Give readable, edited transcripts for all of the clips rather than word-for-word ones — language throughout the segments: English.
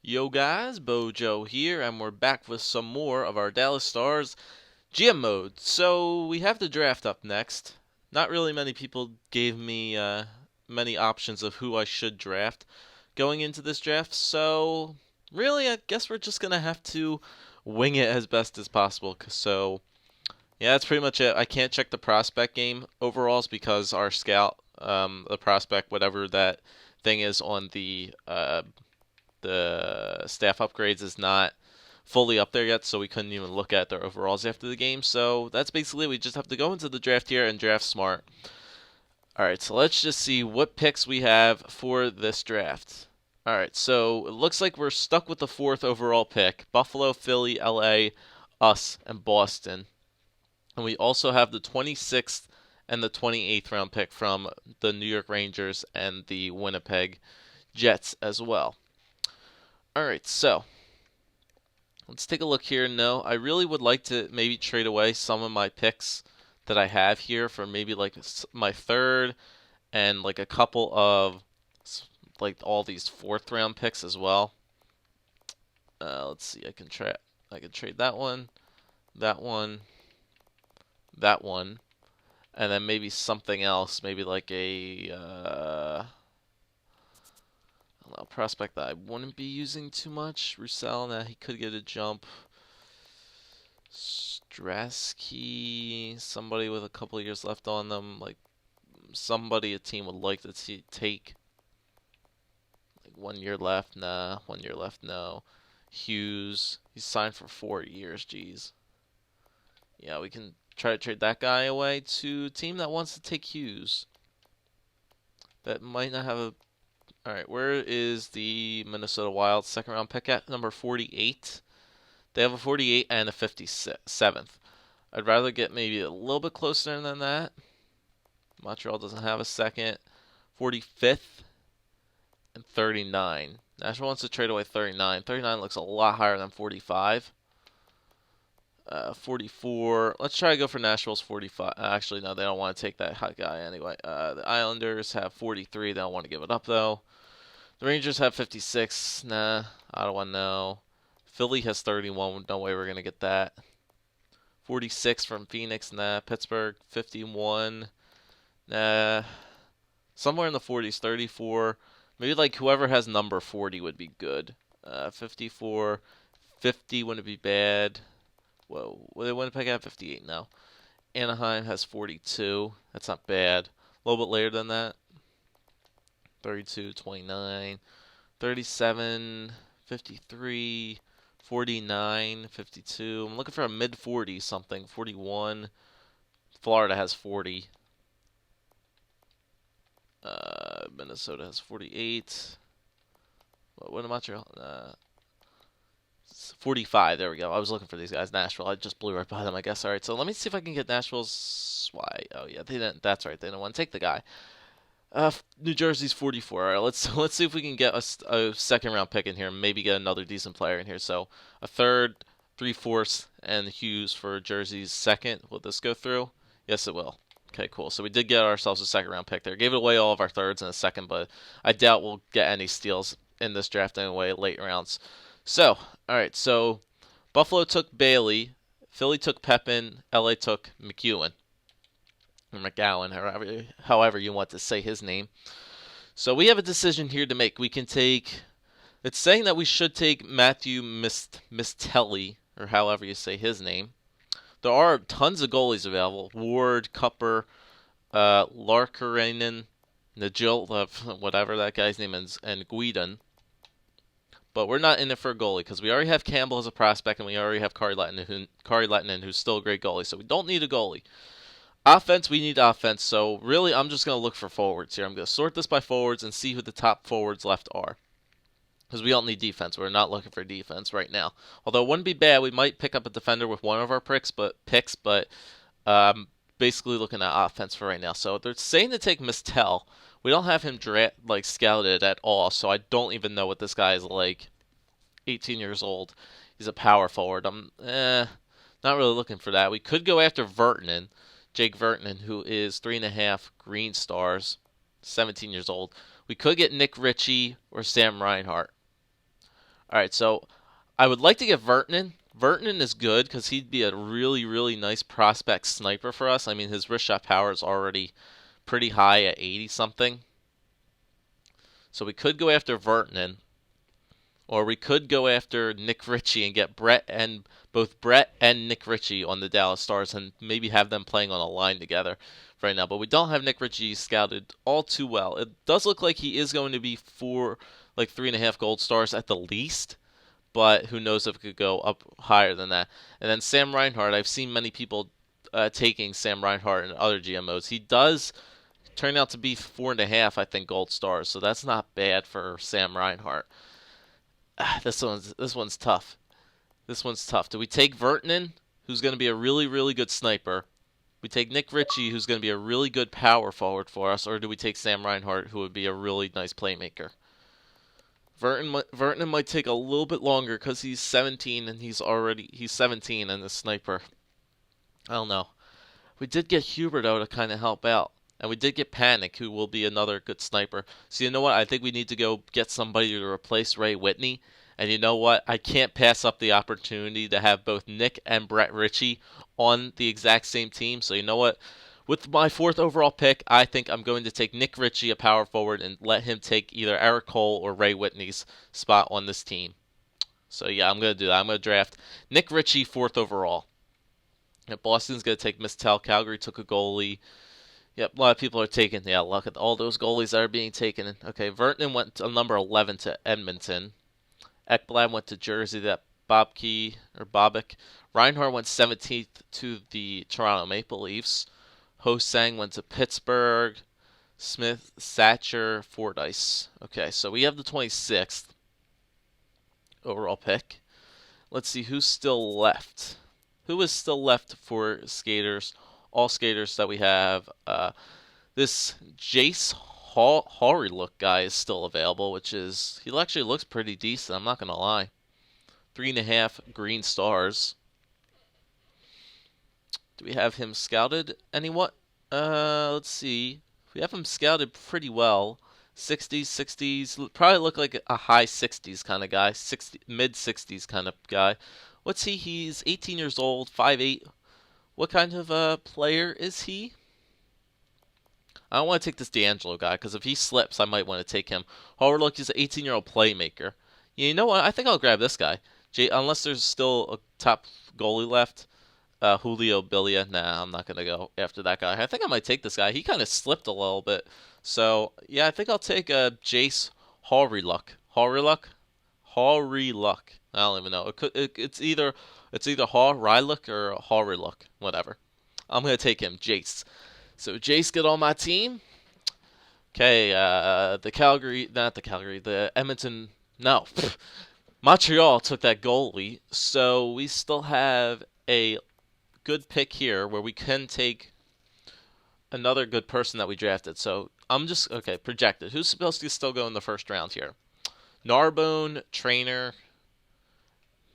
Yo guys, BOJoeKO here, and we're back with some more of our Dallas Stars GM mode. So we have the draft up next. Not really many people gave me many options of who I should draft going into this draft, so really I guess we're just gonna have to wing it as best as possible. So yeah, that's pretty much it. I can't check the prospect game overalls because our scout, the prospect, whatever that thing is on the staff upgrades is not fully up there yet, so we couldn't even look at their overalls after the game. So that's basically we just have to go into the draft here and draft smart. All right, so let's just see what picks we have for this draft. All right, so it looks like we're stuck with the fourth overall pick: Buffalo, Philly, LA, us, and Boston. And we also have the 26th and the 28th round pick from the New York Rangers and the Winnipeg Jets as well. All right, so let's take a look here. No, I really would like to maybe trade away some of my picks that I have here for maybe like my third and like a couple of like all these fourth round picks as well. Let's see. I can trade that one, that one, that one, and then maybe something else. Maybe like a prospect that I wouldn't be using too much. Roussel, nah, he could get a jump. Strasky, somebody with a couple of years left on them, like somebody a team would like to take. Like 1 year left, nah. 1 year left, no. Hughes, he's signed for 4 years, geez. Yeah, we can try to trade that guy away to a team that wants to take Hughes. That might not have a. Alright, where is the Minnesota Wild second round pick at? Number 48. They have a 48 and a 57th. I'd rather get maybe a little bit closer than that. Montreal doesn't have a second. 45th and 39. Nashville wants to trade away 39. 39 looks a lot higher than 45. 44. Let's try to go for Nashville's 45. Actually, no, they don't want to take that hot guy anyway. The Islanders have 43. They don't want to give it up, though. The Rangers have 56. Nah, Ottawa, no. Philly has 31. No way we're going to get that. 46 from Phoenix, nah. Pittsburgh, 51. Nah. Somewhere in the 40s, 34. Maybe like whoever has number 40 would be good. 54. 50 wouldn't be bad. Whoa. Well, Winnipeg have 58 now. Anaheim has 42. That's not bad. A little bit later than that. 32, 29. 37, 53. 49, 52. I'm looking for a mid 40 something. 41. Florida has 40. Minnesota has 48. What am I? 45. There we go. I was looking for these guys. Nashville. I just blew right by them, I guess. All right. So let me see if I can get Nashville's. Why? Oh yeah, they didn't. That's right. They didn't want to take the guy. New Jersey's 44. All right, let's see if we can get a second round pick in here, and maybe get another decent player in here. So a third, 3/4, and Hughes for Jersey's second. Will this go through? Yes, it will. Okay, cool. So we did get ourselves a second round pick there. Gave it away all of our thirds in a second, but I doubt we'll get any steals in this draft anyway, late rounds. So, all right. So Buffalo took Bailey, Philly took Pepin, LA took McEwen. McGowan, however you want to say his name. So we have a decision here to make. We can take. It's saying that we should take Matthew Mistelli, or however you say his name. There are tons of goalies available: Ward, Cupper, Larkarainen, Najil, whatever that guy's name is, and Guidon. But we're not in it for a goalie because we already have Campbell as a prospect, and we already have Kari Lehtinen, who's still a great goalie. So we don't need a goalie. Offense, we need offense, so really I'm just going to look for forwards here. I'm going to sort this by forwards and see who the top forwards left are. Because we don't need defense. We're not looking for defense right now. Although it wouldn't be bad. We might pick up a defender with one of our picks, but basically looking at offense for right now. So they're saying to take Mistel. We don't have him scouted at all, so I don't even know what this guy is like. 18 years old. He's a power forward. I'm not really looking for that. We could go after Vertanen. Jake Vertanen, who is 3.5 Green Stars, 17 years old. We could get Nick Ritchie or Sam Reinhart. All right, so I would like to get Vertanen. Vertanen is good because he'd be a really, really nice prospect sniper for us. I mean, his wrist shot power is already pretty high at 80 something. So we could go after Vertanen, or we could go after Nick Ritchie and get both Brett and Nick Ritchie on the Dallas Stars and maybe have them playing on a line together right now. But we don't have Nick Ritchie scouted all too well. It does look like he is going to be for like 3.5 gold stars at the least, but who knows if it could go up higher than that. And then Sam Reinhart, I've seen many people taking Sam Reinhart in other GMOs. He does turn out to be 4.5, I think, gold stars, so that's not bad for Sam Reinhart. This one's tough. This one's tough. Do we take Vertanen, who's going to be a really, really good sniper? We take Nick Ritchie, who's going to be a really good power forward for us, or do we take Sam Reinhart, who would be a really nice playmaker? Vertanen might take a little bit longer because he's 17 and he's 17 and a sniper. I don't know. We did get Huber though to kind of help out, and we did get Panic, who will be another good sniper. So you know what? I think we need to go get somebody to replace Ray Whitney. And you know what? I can't pass up the opportunity to have both Nick and Brett Ritchie on the exact same team. So you know what? With my 4th overall pick, I think I'm going to take Nick Ritchie, a power forward, and let him take either Eric Cole or Ray Whitney's spot on this team. So yeah, I'm going to do that. I'm going to draft Nick Ritchie 4th overall. Yep, Boston's going to take Mistel. Calgary took a goalie. Yep, a lot of people are taking. Yeah, look at all those goalies that are being taken. Okay, Vertanen went to number 11 to Edmonton. Ekblad went to Jersey. That Bobick. Reinhart went 17th to the Toronto Maple Leafs. Ho-Sang went to Pittsburgh. Smith, Thatcher, Fordyce. Okay, so we have the 26th overall pick. Let's see who's still left. Who is still left for skaters? All skaters that we have. This Jace Horry look guy is still available, which is he actually looks pretty decent. I'm not gonna lie. 3.5 green stars. Do we have him scouted? Anyone? Let's see. We have him scouted pretty well. 60s, 60s. Probably look like a high 60s kind of guy. Mid 60s kind of guy. What's he? He's 18 years old, 5'8". What kind of player is he? I don't want to take this D'Angelo guy because if he slips, I might want to take him. However, look, he's an 18-year-old playmaker. You know what? I think I'll grab this guy. Unless there's still a top goalie left. Julio Bilia. Nah, I'm not going to go after that guy. I think I might take this guy. He kind of slipped a little bit. So, yeah, I think I'll take Jace Horryluck. Horryluck? Horryluck. I don't even know. It's either Horryluck or Horryluck. Whatever. I'm going to take him, Jace. So, Jace get on my team. Okay, the Edmonton, no. Montreal took that goalie. So, we still have a good pick here where we can take another good person that we drafted. So I'm just projected. Who's supposed to still go in the first round here? Narbonne, Trainer,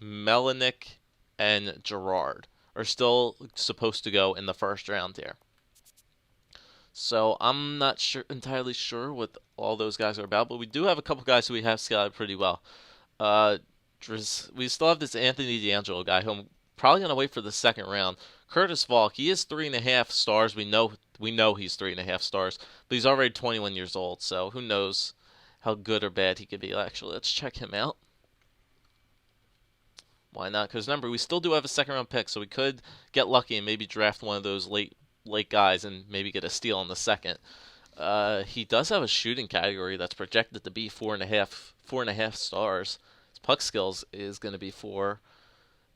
Melnick, and Gerard are still supposed to go in the first round here. So I'm not entirely sure what all those guys are about, but we do have a couple guys who we have scouted pretty well. We still have this Anthony D'Angelo guy who I'm probably gonna wait for the second round. Curtis Valk, he is 3.5 stars. We know he's 3.5 stars, but he's already 21 years old. So who knows how good or bad he could be? Actually, let's check him out. Why not? Because remember, we still do have a second round pick, so we could get lucky and maybe draft one of those late guys and maybe get a steal in the second. He does have a shooting category that's projected to be 4.5 stars. His puck skills is going to be 4.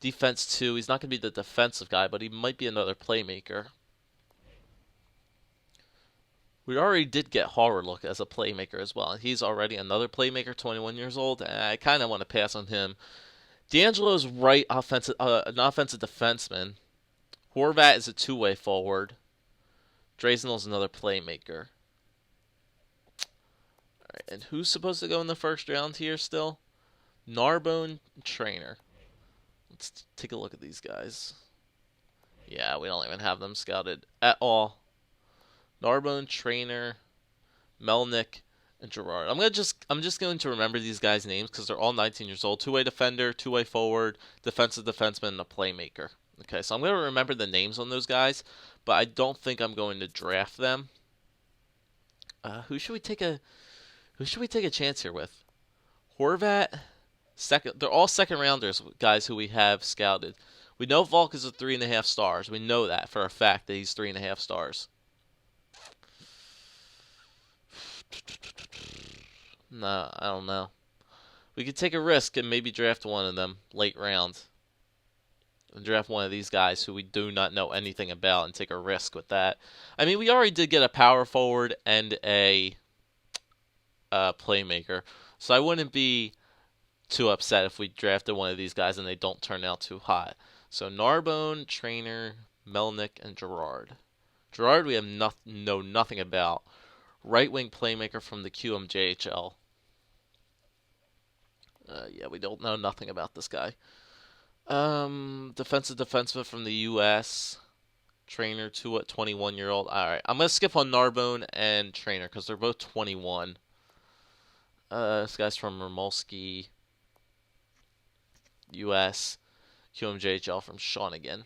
Defense 2. He's not going to be the defensive guy, but he might be another playmaker. We already did get Horrorlook as a playmaker as well. He's already another playmaker, 21 years old, and I kind of want to pass on him. D'Angelo's an offensive defenseman. Horvat is a two-way forward. Drazenel's another playmaker. All right, and who's supposed to go in the first round here still? Narbonne, Trainer. Let's take a look at these guys. Yeah, we don't even have them scouted at all. Narbonne, Trainer, Melnick, and Gerard. I'm just going to remember these guys' names because they're all 19 years old. Two-way defender, two-way forward, defensive defenseman, and a playmaker. Okay, so I'm going to remember the names on those guys, but I don't think I'm going to draft them. Who should we take a chance here with? Horvat, second. They're all second rounders, guys who we have scouted. We know Volk is a 3.5 stars. We know that for a fact that he's 3.5 stars. No, I don't know. We could take a risk and maybe draft one of them late round. And draft one of these guys who we do not know anything about and take a risk with that. I mean, we already did get a power forward and a playmaker, so I wouldn't be too upset if we drafted one of these guys and they don't turn out too hot. So Narbonne, Trainer, Melnick, and Gerard. Gerard we have know nothing about. Right wing playmaker from the QMJHL. Yeah, we don't know nothing about this guy. Defensive defenseman from the U.S. Trainer, 21-year-old. All right, I'm gonna skip on Narbonne and Trainer because they're both 21. This guy's from Rimouski, U.S. QMJHL from Shawinigan.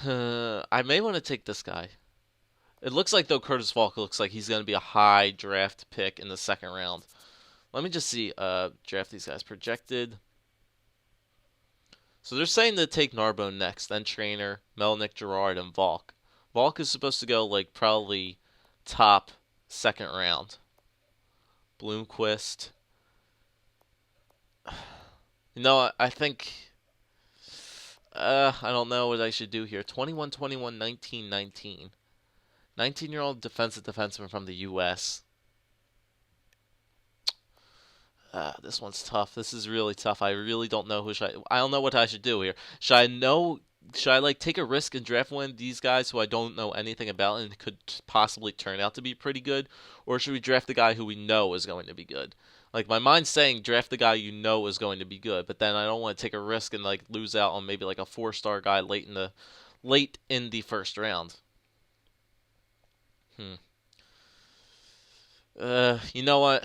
I may want to take this guy. It looks like, though, Curtis Volk looks like he's going to be a high draft pick in the second round. Let me just see, draft these guys. Projected. So they're saying to take Narbonne next, then Trainer, Melnick, Gerard, and Volk. Volk is supposed to go, like, probably top second round. Bloomquist. You know, I think... I don't know what I should do here. 21, 21, 19, 19. 19-year-old defensive defenseman from the U.S. This one's tough. This is really tough. I really don't know I don't know what I should do here. Should I like take a risk and draft one of these guys who I don't know anything about and could possibly turn out to be pretty good, or should we draft the guy who we know is going to be good? Like my mind's saying draft the guy you know is going to be good, but then I don't want to take a risk and like lose out on maybe like a 4-star guy late in the first round. You know what?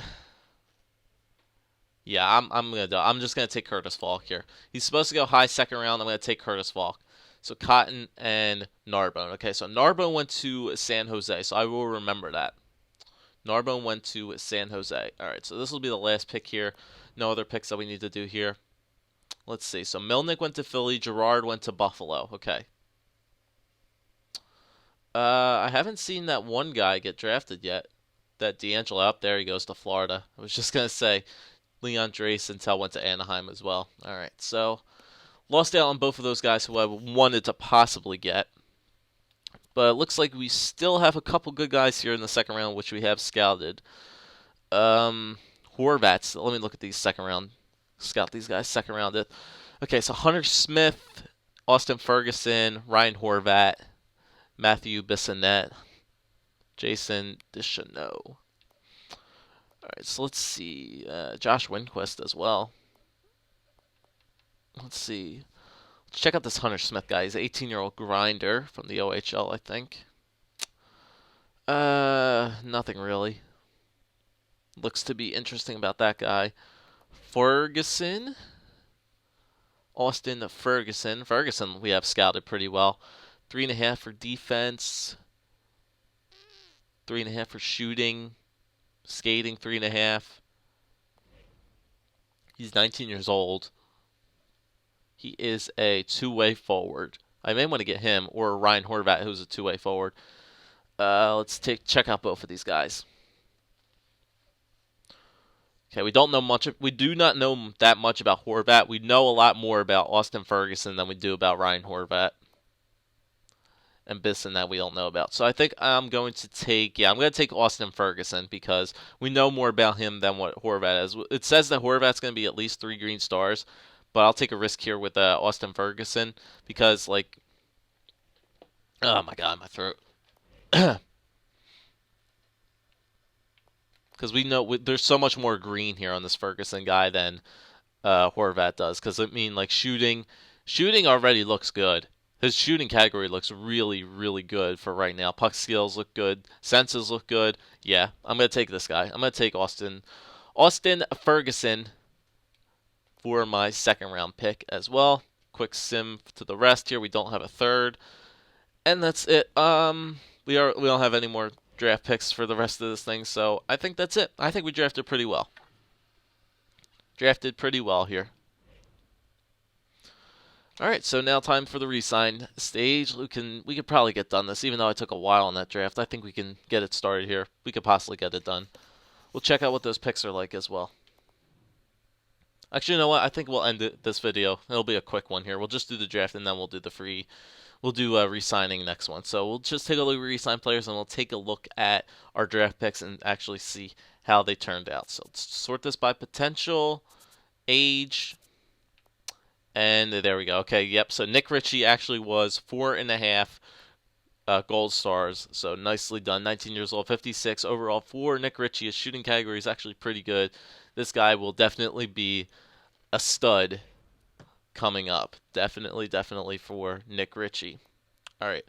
Yeah, I'm just gonna take Curtis Volk here. He's supposed to go high second round. I'm gonna take Curtis Volk. So Cotton and Narbonne. Okay, so Narbonne went to San Jose, so I will remember that. Narbonne went to San Jose. All right, so this will be the last pick here. No other picks that we need to do here. Let's see. So Melnick went to Philly. Gerard went to Buffalo. Okay. I haven't seen that one guy get drafted yet. That D'Angelo up there, he goes to Florida. I was just gonna say Leon Draisaitl went to Anaheim as well. All right, so lost out on both of those guys who I wanted to possibly get. But it looks like we still have a couple good guys here in the second round, which we have scouted. Horvats. Let me look at these second round. Scout these guys second round. Okay, so Hunter Smith, Austin Ferguson, Ryan Horvat, Matthew Bissonnette, Jason Deschanel. All right, so let's see. Josh Winquist as well. Let's see. Let's check out this Hunter Smith guy. He's an 18-year-old grinder from the OHL, I think. Nothing really. Looks to be interesting about that guy. Ferguson. Austin Ferguson. Ferguson we have scouted pretty well. 3.5 for defense. 3.5 for shooting. Skating 3.5. He's 19 years old. He is a two-way forward. I may want to get him or Ryan Horvat, who's a two-way forward. Let's check out both of these guys. Okay, we don't know much. We do not know that much about Horvat. We know a lot more about Austin Ferguson than we do about Ryan Horvat. And Bisson that we don't know about. So I think I'm going to take Austin Ferguson because we know more about him than what Horvat is. It says that Horvat's going to be at least 3 green stars, but I'll take a risk here with Austin Ferguson because, like, oh my God, my throat. Because we know there's so much more green here on this Ferguson guy than Horvat does. Because I mean, like shooting already looks good. His shooting category looks really, really good for right now. Puck skills look good. Senses look good. Yeah, I'm going to take this guy. I'm going to take Austin Ferguson for my second round pick as well. Quick sim to the rest here. We don't have a third. And that's it. We don't have any more draft picks for the rest of this thing, so I think that's it. I think we drafted pretty well. Drafted pretty well here. All right, so now time for the re-sign stage. We could probably get done this, even though I took a while on that draft. I think we can get it started here. We could possibly get it done. We'll check out what those picks are like as well. Actually, you know what? I think we'll end this video. It'll be a quick one here. We'll just do the draft and then we'll do the free. We'll do re-signing next one. So we'll just take a look at re-sign players and we'll take a look at our draft picks and actually see how they turned out. So let's sort this by potential, age, and there we go. Okay, yep. So Nick Ritchie actually was 4.5 gold stars. So nicely done. 19 years old, 56 overall for Nick Ritchie. His shooting category is actually pretty good. This guy will definitely be a stud coming up. Definitely for Nick Ritchie. All right.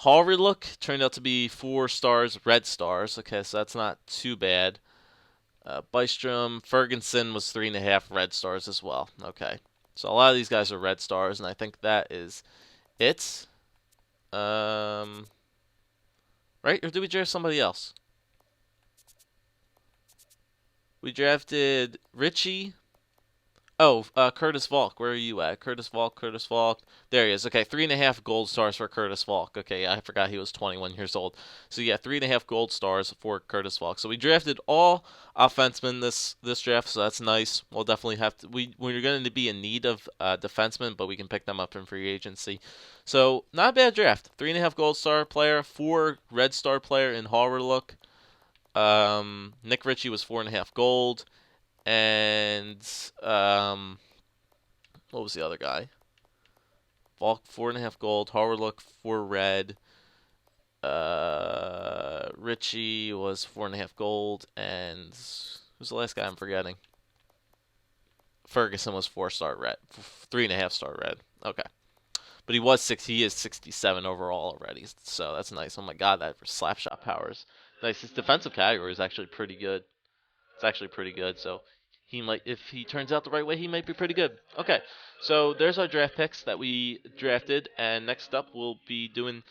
Hallry look turned out to be 4 stars, red stars. Okay, so that's not too bad. Bystrom, Ferguson was 3.5 red stars as well. Okay. So a lot of these guys are red stars, and I think that is it. Right? Or did we draft somebody else? We drafted Ritchie. Oh, Curtis Volk. Where are you at? Curtis Volk. There he is. Okay, 3.5 gold stars for Curtis Volk. Okay, I forgot he was 21 years old. So yeah, 3.5 gold stars for Curtis Volk. So we drafted all offensemen this draft, so that's nice. We'll definitely have to. We're going to be in need of defensemen, but we can pick them up in free agency. So not a bad draft. 3.5 gold star player, 4 red star player in Hallry. Nick Ritchie was 4.5 gold. And what was the other guy? Volk 4.5 gold, Harlock 4 red. Ritchie was 4.5 gold, and who's the last guy I'm forgetting? Ferguson was 4-star red, 3.5-star red. Okay, but he is 67 overall already, so that's nice. Oh my god, that slap shot powers nice. His defensive category is actually pretty good. It's actually pretty good. So he might, if he turns out the right way, he might be pretty good. Okay, so there's our draft picks that we drafted, and next up we'll be doing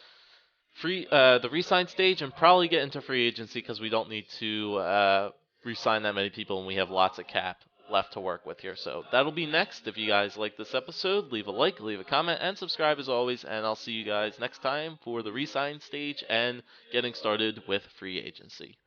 the re-sign stage and probably get into free agency because we don't need to re-sign that many people, and we have lots of cap left to work with here. So that'll be next. If you guys like this episode, leave a like, leave a comment, and subscribe as always. And I'll see you guys next time for the re-sign stage and getting started with free agency.